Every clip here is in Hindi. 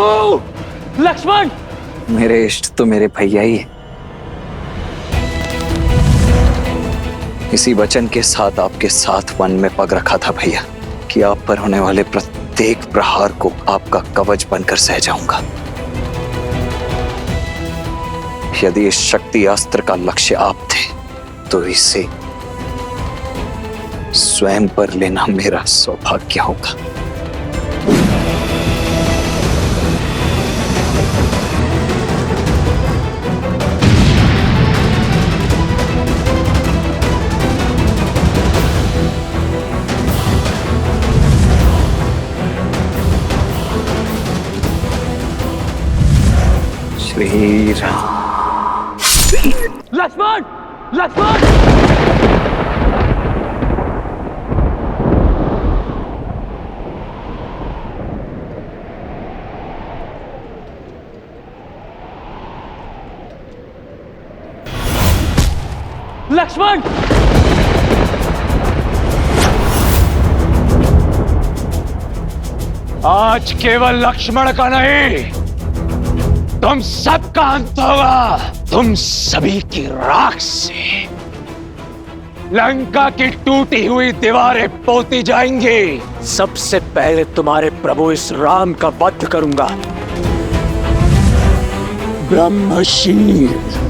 प्रभु! लक्ष्मण! मेरे इष्ट तो मेरे भैया ही है। इसी वचन के साथ आपके साथ वन में पग रखा था भैया कि आप पर होने वाले प्रत्येक प्रहार को आपका कवच बनकर सह जाऊंगा। यदि इस शक्ति अस्त्र का लक्ष्य आप थे तो इसे स्वयं पर लेना मेरा सौभाग्य होगा। श्री राम। लक्ष्मण! लक्ष्मण! लक्ष्मण! आज केवल लक्ष्मण का नहीं, तुम सबका अंत होगा। तुम सभी की राख से लंका की टूटी हुई दीवारें पोती जाएंगी। सबसे पहले तुम्हारे प्रभु इस राम का वध करूंगा। ब्रह्मशील।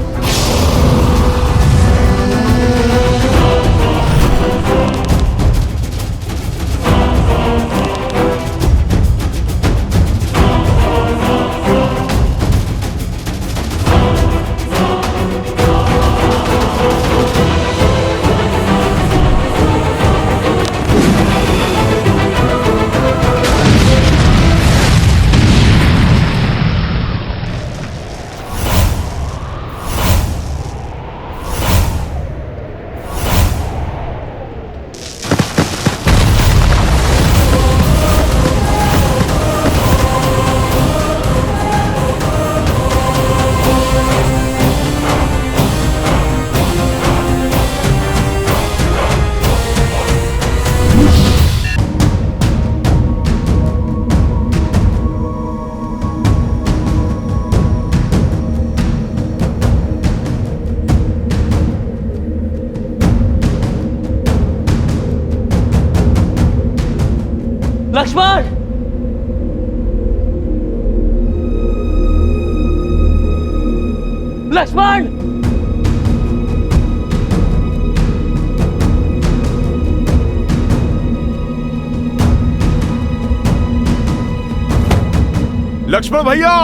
लक्ष्मण! लक्ष्मण! लक्ष्मण भैया!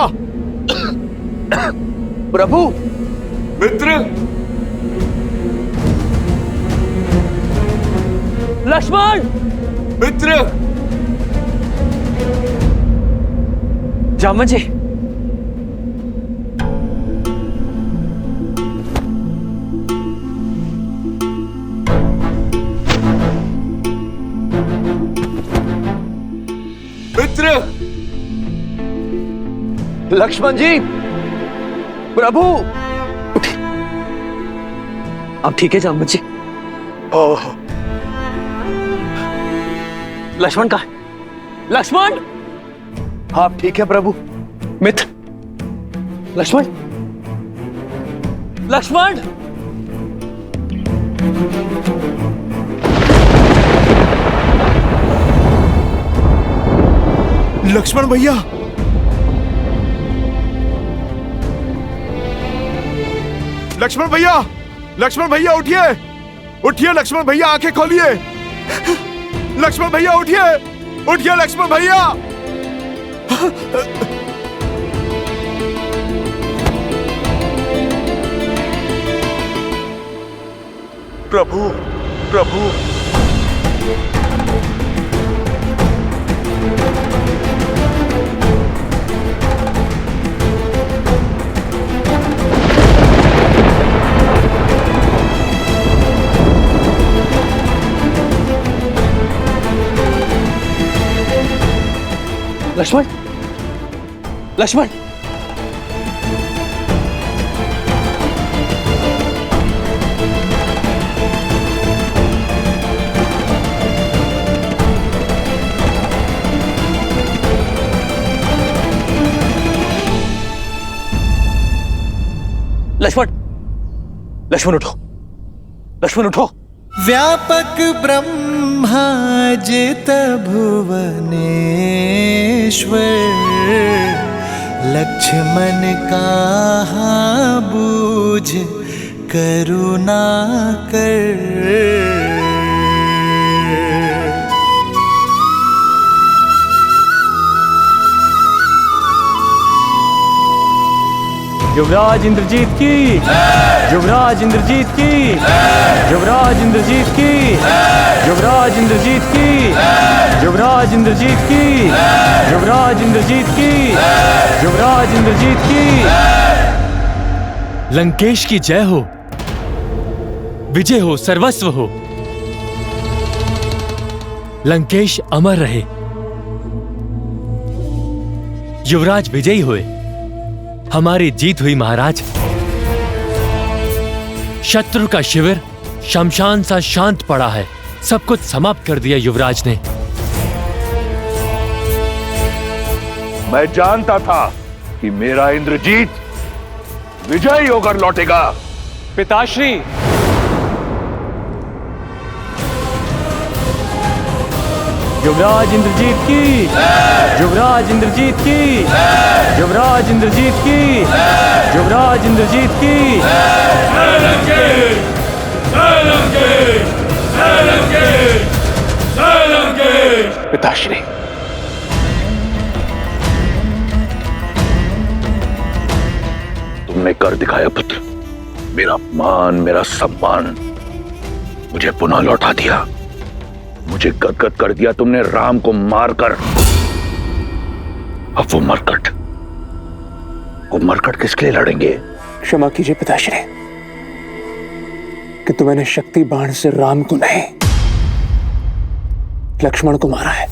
प्रभु! मित्र! लक्ष्मण! मित्र! जामन जी, मित्र! लक्ष्मण जी! प्रभु! आप ठीक है जामन जी? ओह! लक्ष्मण कहाँ है? लक्ष्मण! आप ठीक है प्रभु? मित्र! लक्ष्मण! लक्ष्मण! लक्ष्मण भैया! लक्ष्मण भैया! लक्ष्मण भैया उठिए! उठिए लक्ष्मण भैया, आंखें खोलिए! लक्ष्मण भैया उठिए! उठिए लक्ष्मण भैया! प्रभु! प्रभु! लक्ष्मण! लक्ष्मण! लक्ष्मण, लक्ष्मण उठो, लक्ष्मण उठो। व्यापक ब्रह्माजित भुवनेश्वर, लक्ष्मण कहाँ बूझ करुणा कर। युवराज इंद्रजीत की, युवराज इंद्रजीत की, युवराज इंद्रजीत की, युवराज इंद्रजीत की, युवराज इंद्रजीत की, युवराज इंद्रजीत की, युवराज इंद्रजीत की। लंकेश की जय हो, विजय हो, सर्वस्व हो। लंकेश अमर रहे, युवराज विजयी हुए, हमारी जीत हुई महाराज। शत्रु का शिविर शमशान सा शांत पड़ा है, सब कुछ समाप्त कर दिया युवराज ने। मैं जानता था कि मेरा इंद्रजीत विजयी होकर लौटेगा। पिताश्री, युवराज इंद्रजीत की, युवराज इंद्रजीत की, युवराज इंद्रजीत की, युवराज इंद्रजीत की। पिताश्री, तुमने कर दिखाया पुत्र। मेरा मान, मेरा सम्मान मुझे पुनः लौटा दिया। मुझे गदगद कर दिया तुमने राम को मारकर। अब वो मरकट किसके लिए लड़ेंगे? क्षमा कीजिए पिताश्री कि तो मैंने शक्ति बाण से राम को नहीं, लक्ष्मण को मारा है।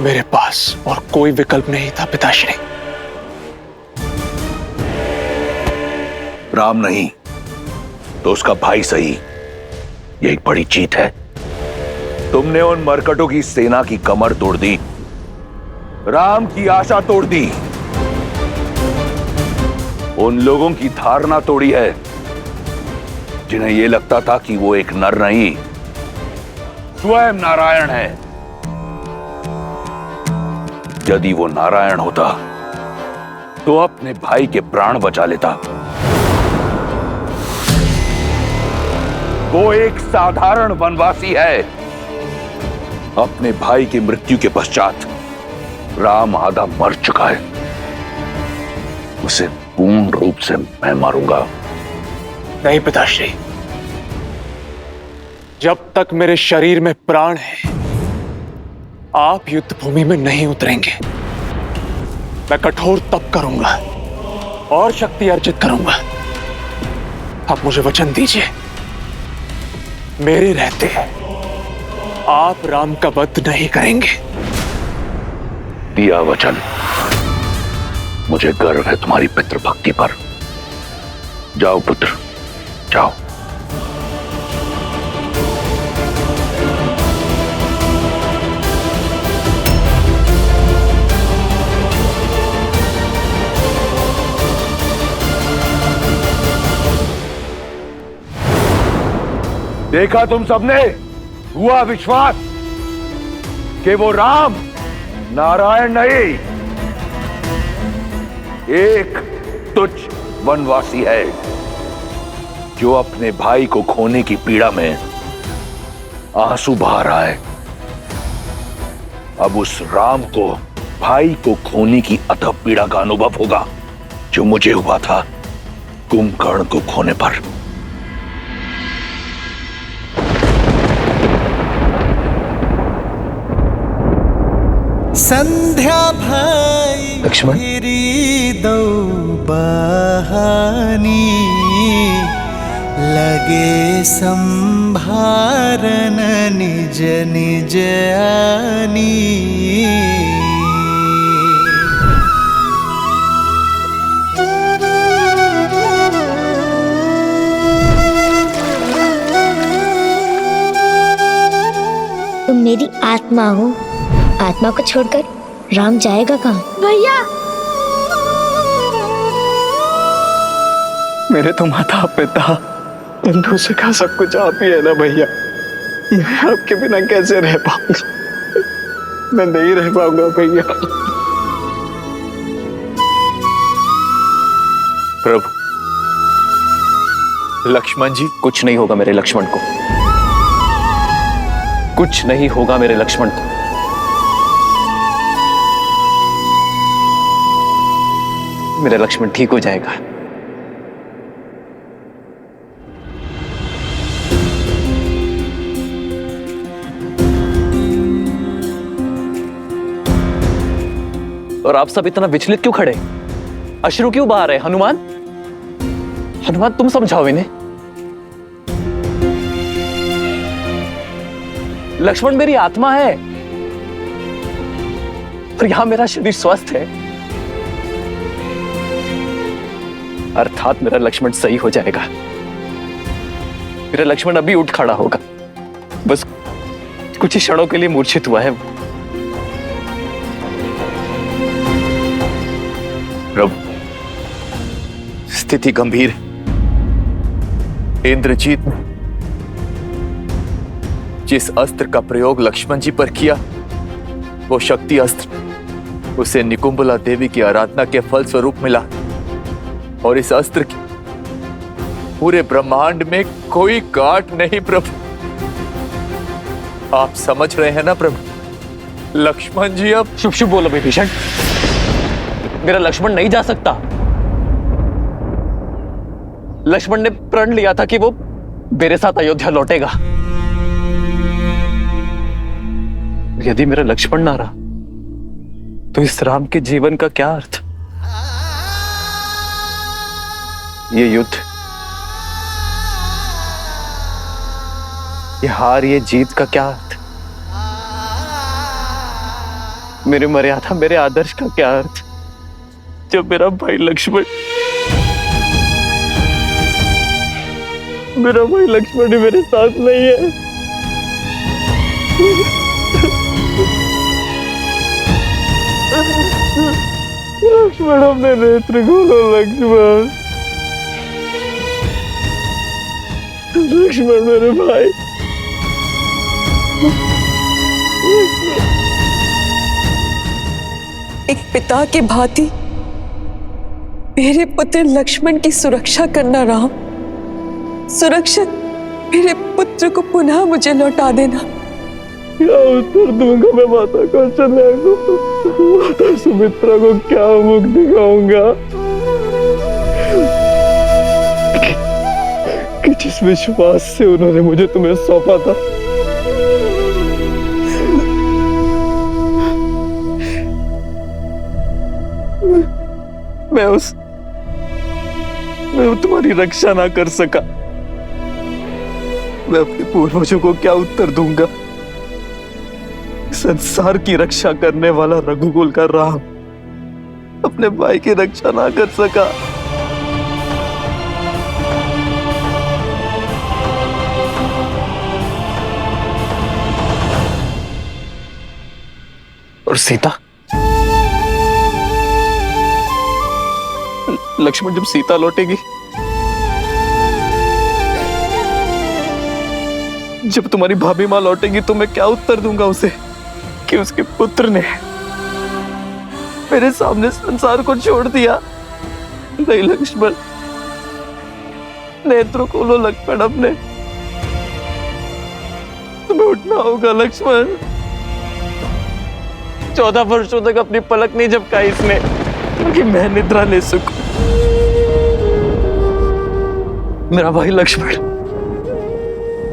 मेरे पास और कोई विकल्प नहीं था पिताश्री। राम नहीं तो उसका भाई सही, ये एक बड़ी जीत है। तुमने उन मरकटों की सेना की कमर तोड़ दी, राम की आशा तोड़ दी, उन लोगों की धारणा तोड़ी है जिन्हें यह लगता था कि वो एक नर नहीं, स्वयं नारायण है। यदि वो नारायण होता तो अपने भाई के प्राण बचा लेता। वो एक साधारण वनवासी है। अपने भाई की मृत्यु के पश्चात राम आधा मर चुका है, उसे पूर्ण रूप से मैं मारूंगा। नहीं पिताश्री, जब तक मेरे शरीर में प्राण है आप युद्ध भूमि में नहीं उतरेंगे। मैं कठोर तप करूंगा और शक्ति अर्जित करूंगा। आप मुझे वचन दीजिए, मेरे रहते आप राम का वध नहीं करेंगे। दिया वचन। मुझे गर्व है तुम्हारी पितृभक्ति पर। जाओ पुत्र, जाओ। देखा तुम सबने, हुआ विश्वास कि वो राम नारायण नहीं, एक तुच्छ वनवासी है जो अपने भाई को खोने की पीड़ा में आंसू बहा रहा है। अब उस राम को भाई को खोने की अथक पीड़ा का अनुभव होगा जो मुझे हुआ था कुंभकर्ण को खोने पर। संध्या भाई लक्ष्मण। मेरी दो बहानी, लगे संभारन निज निज आनी। तुम मेरी आत्मा हो, आत्मा को छोड़कर राम जाएगा कहाँ? भैया मेरे तो माता पिता बंधु सखा सब कुछ आप ही है ना भैया। मैं आपके बिना कैसे रह पाऊंगा? मैं नहीं रह पाऊंगा भैया। प्रभु, लक्ष्मण जी, कुछ नहीं होगा मेरे लक्ष्मण को, कुछ नहीं होगा मेरे लक्ष्मण को। मेरा लक्ष्मण ठीक हो जाएगा। और आप सब इतना विचलित क्यों खड़े? अश्रु क्यों बहा रहे? हनुमान, हनुमान तुम समझाओ इन्हें। लक्ष्मण मेरी आत्मा है और यहां मेरा शरीर स्वस्थ है, अर्थात मेरा लक्ष्मण सही हो जाएगा। मेरा लक्ष्मण अभी उठ खड़ा होगा, बस कुछ ही क्षणों के लिए मूर्छित हुआ है। प्रभु, स्थिति गंभीर है। इंद्रजीत ने जिस अस्त्र का प्रयोग लक्ष्मण जी पर किया, वो शक्ति अस्त्र उसे निकुंबला देवी की आराधना के फल स्वरूप मिला, और इस अस्त्र की पूरे ब्रह्मांड में कोई गांठ नहीं। प्रभु, आप समझ रहे हैं ना प्रभु? लक्ष्मण जी अब शुभ शुभ बोलो विभीषण, मेरा लक्ष्मण नहीं जा सकता। लक्ष्मण ने प्रण लिया था कि वो मेरे साथ अयोध्या लौटेगा। यदि मेरा लक्ष्मण ना रहा तो इस राम के जीवन का क्या अर्थ? ये युद्ध, ये हार, ये जीत का क्या अर्थ? मेरे मर्यादा, मेरे आदर्श का क्या अर्थ जब मेरा भाई लक्ष्मण, मेरा भाई लक्ष्मण मेरे साथ नहीं है? लक्ष्मण, अपने नेत्र खोलो लक्ष्मण, लक्ष्मण मेरे भाई। एक पिता की भांति मेरे पुत्र लक्ष्मण की सुरक्षा करना राम, सुरक्षित मेरे पुत्र को पुनः मुझे लौटा देना। क्या उत्तर दूंगा मैं माता कौशल्या को? माता सुमित्रा को क्या मुख दिखाऊंगा कि जिस विश्वास से उन्होंने मुझे तुम्हें सौंपा था, मैं तुम्हारी रक्षा ना कर सका। मैं अपने पूर्वजों को क्या उत्तर दूंगा? संसार की रक्षा करने वाला रघुकुल का राम अपने भाई की रक्षा ना कर सका। और सीता, लक्ष्मण जब सीता लौटेगी, जब तुम्हारी भाभी मां लौटेगी, तो मैं क्या उत्तर दूंगा उसे कि उसके पुत्र ने मेरे सामने संसार को छोड़ दिया? नहीं लक्ष्मण, नेत्र खोलो लक्ष्मण अपने, तुम्हें उठना होगा लक्ष्मण। 14 वर्षों तक अपनी पलक नहीं झपकाई इसने ताकि मैं निद्रा ले सकूं। मेरा भाई लक्ष्मण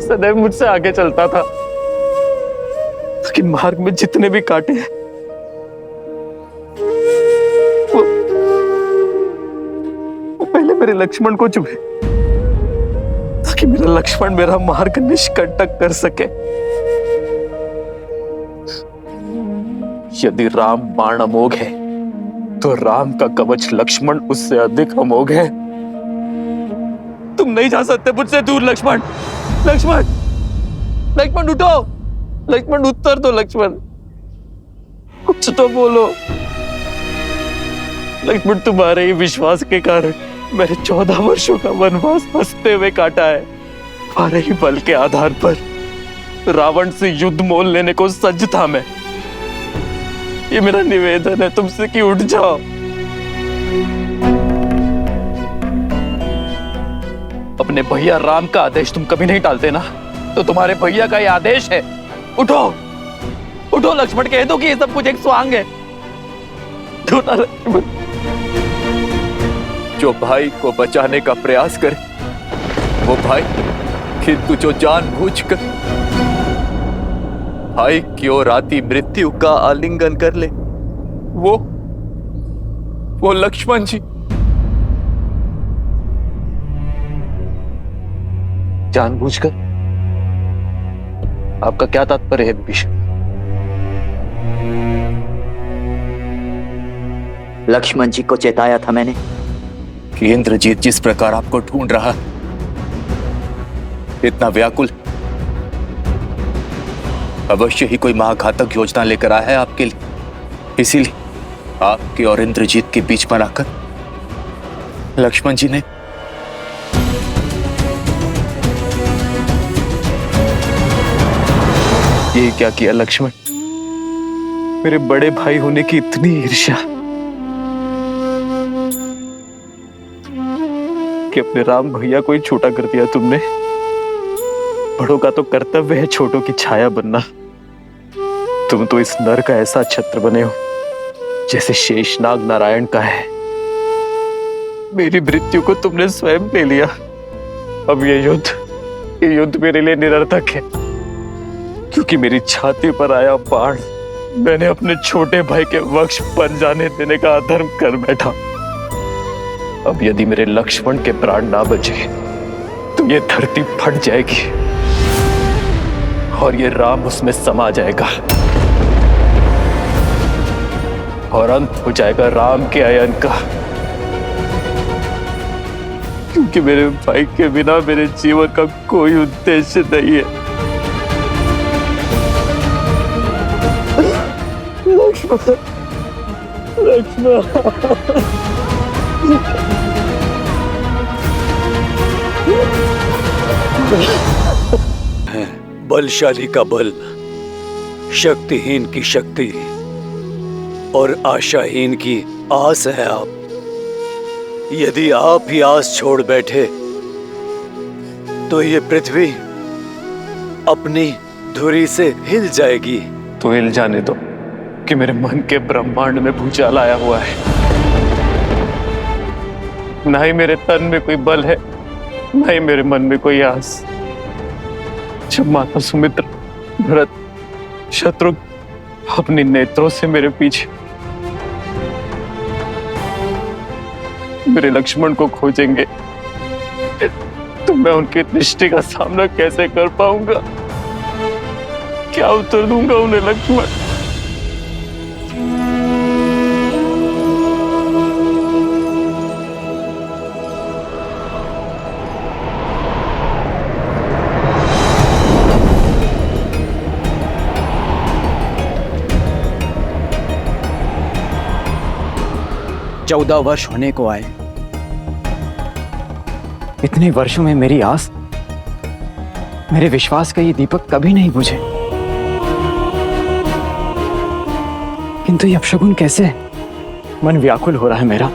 सदैव मुझसे आगे चलता था कि मार्ग में जितने भी कांटे हैं वो पहले मेरे लक्ष्मण को चुभे, ताकि मेरा लक्ष्मण मेरा मार्ग निष्कंटक कर सके। यदि राम बाण अमोघ है तो राम का कवच लक्ष्मण उससे अधिक अमोघ है। तुम नहीं जा सकते मुझसे दूर लक्ष्मण। लक्ष्मण, लक्ष्मण उठो, लक्ष्मण उत्तर दो लक्ष्मण। कुछ कुछ तो बोलो। लक्ष्मण, तुम्हारे ही विश्वास के कारण मैंने 14 वर्षों का वनवास हंसते हुए काटा है। तुम्हारे ही बल के आधार पर रावण से युद्ध मोल लेने को सज्ज था मैं। ये मेरा निवेदन है तुमसे कि उठ जाओ। अपने भैया राम का आदेश तुम कभी नहीं टालते ना, तो तुम्हारे भैया का ये आदेश है। उठो उठो लक्ष्मण, कह दो कि ये सब कुछ एक स्वांग है। उठो ना लक्ष्मण। जो भाई को बचाने का प्रयास करे वो भाई, किंतु जो जानबूझकर भाई की ओर आती मृत्यु का आलिंगन कर ले, वो लक्ष्मण जी। जानबूझकर? आपका क्या तात्पर्य है विभीषण? लक्ष्मण जी को चेताया था मैंने कि इंद्रजीत जिस प्रकार आपको ढूंढ रहा, इतना व्याकुल, अवश्य ही कोई महाघातक योजना लेकर आया है आपके लिए। इसीलिए आपके और इंद्रजीत के बीच बनाकर लक्ष्मण जी ने ये क्या किया लक्ष्मण? मेरे बड़े भाई होने की इतनी ईर्ष्या कि अपने राम भैया को ही छोटा कर दिया तुमने। बड़ों का तो कर्तव्य है छोटों की छाया बनना। तुम तो इस नर का ऐसा छत्र बने हो जैसे शेषनाग नारायण का है। मेरी मृत्यु को तुमने स्वयं ले लिया। अब ये युद्ध मेरे लिए निरर्थक है, क्योंकि मेरी छाती पर आया बाण मैंने अपने छोटे भाई के वक्ष बन जाने देने का अधर्म कर बैठा। अब यदि मेरे लक्ष्मण के प्राण ना बचे तो ये धरती फट जाएगी और ये राम उसमें समा जाएगा और अंत हो जाएगा राम के अयन का। क्योंकि मेरे भाई के बिना मेरे जीवन का कोई उद्देश्य नहीं है। बलशाली का बल, शक्तिहीन की शक्ति और आशाहीन की आस है आप। यदि आप ही आस छोड़ बैठे तो ये पृथ्वी अपनी धुरी से हिल जाएगी। तो हिल जाने दो कि मेरे मन के ब्रह्मांड में भूचाल आया हुआ है। ना ही मेरे तन में कोई बल है, ना ही मेरे मन में कोई आस। जब माता सुमित्र, भरत, शत्रुघ्न अपने नेत्रों से मेरे पीछे मेरे लक्ष्मण को खोजेंगे तो मैं उनकी दृष्टि का सामना कैसे कर पाऊंगा? क्या उत्तर दूंगा उन्हें लक्ष्मण? चौदह वर्ष होने को आए। इतने वर्षों में मेरी आस, मेरे विश्वास का ये दीपक कभी नहीं बुझे। किंतु ये अपशगुन कैसे? मन व्याकुल हो रहा है मेरा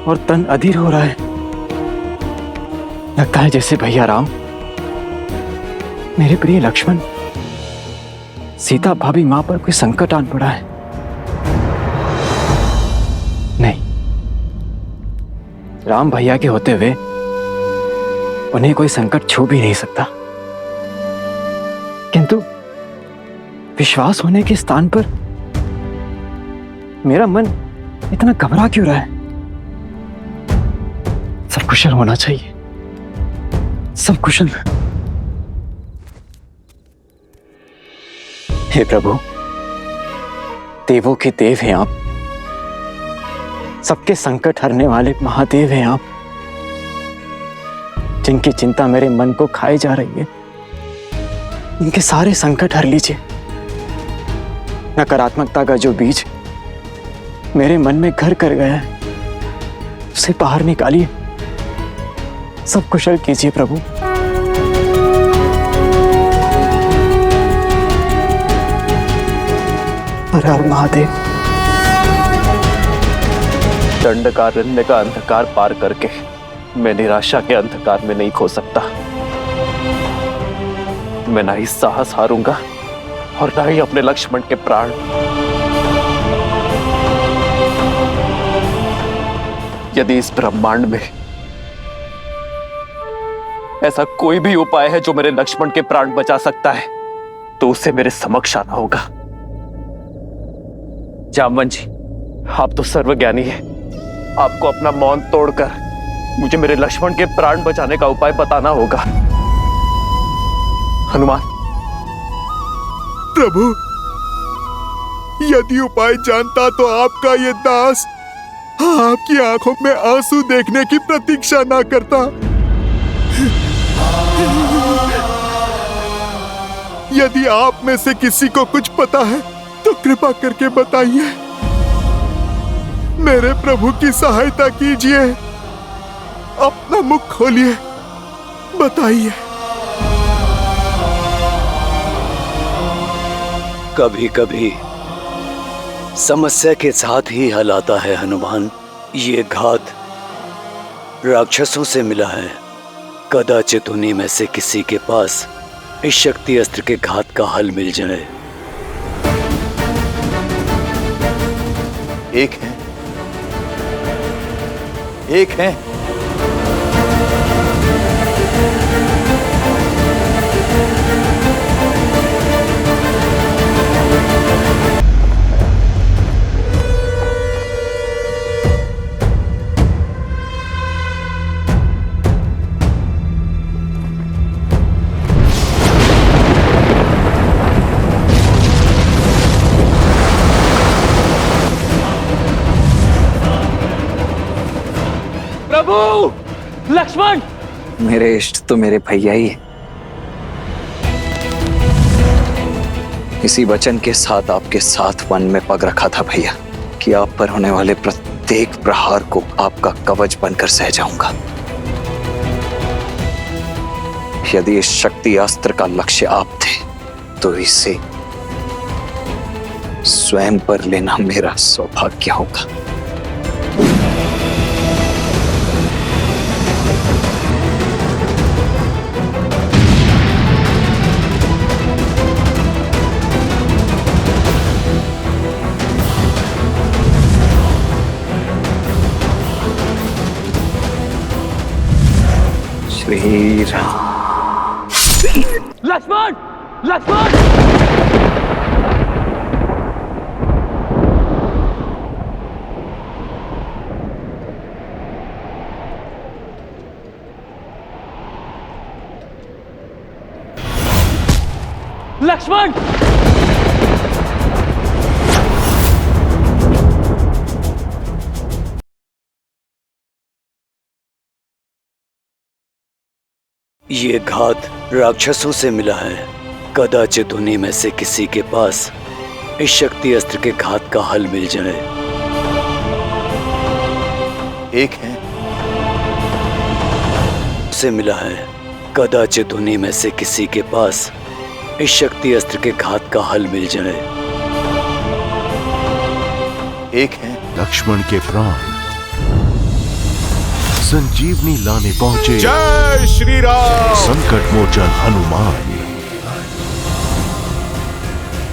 और तन अधीर हो रहा है। लगता है जैसे भैया राम, मेरे प्रिय लक्ष्मण, सीता भाभी मां पर कोई संकट आन पड़ा है। नहीं, राम भैया के होते हुए उन्हें कोई संकट छू भी नहीं सकता। किंतु विश्वास होने के स्थान पर मेरा मन इतना घबरा क्यों रहा है? सब कुशल होना चाहिए, सब कुशल। हे प्रभु, देवों के देव हैं आप, सबके संकट हरने वाले महादेव हैं आप, जिनकी चिंता मेरे मन को खाए जा रही है। इनके सारे संकट हर लीजिए। नकारात्मकता का जो बीज मेरे मन में घर कर गया है, उसे बाहर निकालिए। सब कुशल कीजिए प्रभु। हर हर महादेव। दंडकारण्य का अंधकार पार करके मैं निराशा के अंधकार में नहीं खो सकता। मैं ना ही साहस हारूंगा और ना ही अपने लक्ष्मण के प्राण। यदि इस ब्रह्मांड में ऐसा कोई भी उपाय है जो मेरे लक्ष्मण के प्राण बचा सकता है, तो उसे मेरे समक्ष आना होगा। जामवन जी, आप तो सर्वज्ञानी हैं। आपको अपना मौन तोड़कर मुझे मेरे लक्ष्मण के प्राण बचाने का उपाय बताना होगा। हनुमान। प्रभु, यदि उपाय जानता तो आपका ये दास आपकी आंखों में आंसू देखने की प्रतीक्षा ना करता। यदि आप में से किसी को कुछ पता है तो कृपा करके बताइए। मेरे प्रभु की सहायता कीजिए। अपना मुख खोलिए, बताइए। कभी कभी समस्या के साथ ही हल आता है हनुमान। ये घात राक्षसों से मिला है। कदाचित उन्हीं में से किसी के पास इस शक्ति अस्त्र के घात का हल मिल जाए। एक है, एक है। प्रभु, लक्ष्मण। मेरे इष्ट तो मेरे भैया ही है। इसी वचन के साथ आपके साथ वन में पग रखा था भैया कि आप पर होने वाले प्रत्येक प्रहार को आपका कवच बनकर सह जाऊंगा। यदि इस शक्ति अस्त्र का लक्ष्य आप थे तो इसे स्वयं पर लेना मेरा सौभाग्य होगा। श्री राम। लक्ष्मण, लक्ष्मण। लक्ष्मण। ये घात राक्षसों से मिला है। कदाचित उन्हीं में से किसी के पास इस शक्ति अस्त्र के घात का हल मिल जाए। एक है, से मिला है। कदाचित उन्हीं में से किसी के पास इस शक्ति अस्त्र के घात का हल मिल जाए। एक है। लक्ष्मण के प्राण संजीवनी लाने पहुंचे। जय श्री राम। संकट मोचन हनुमान।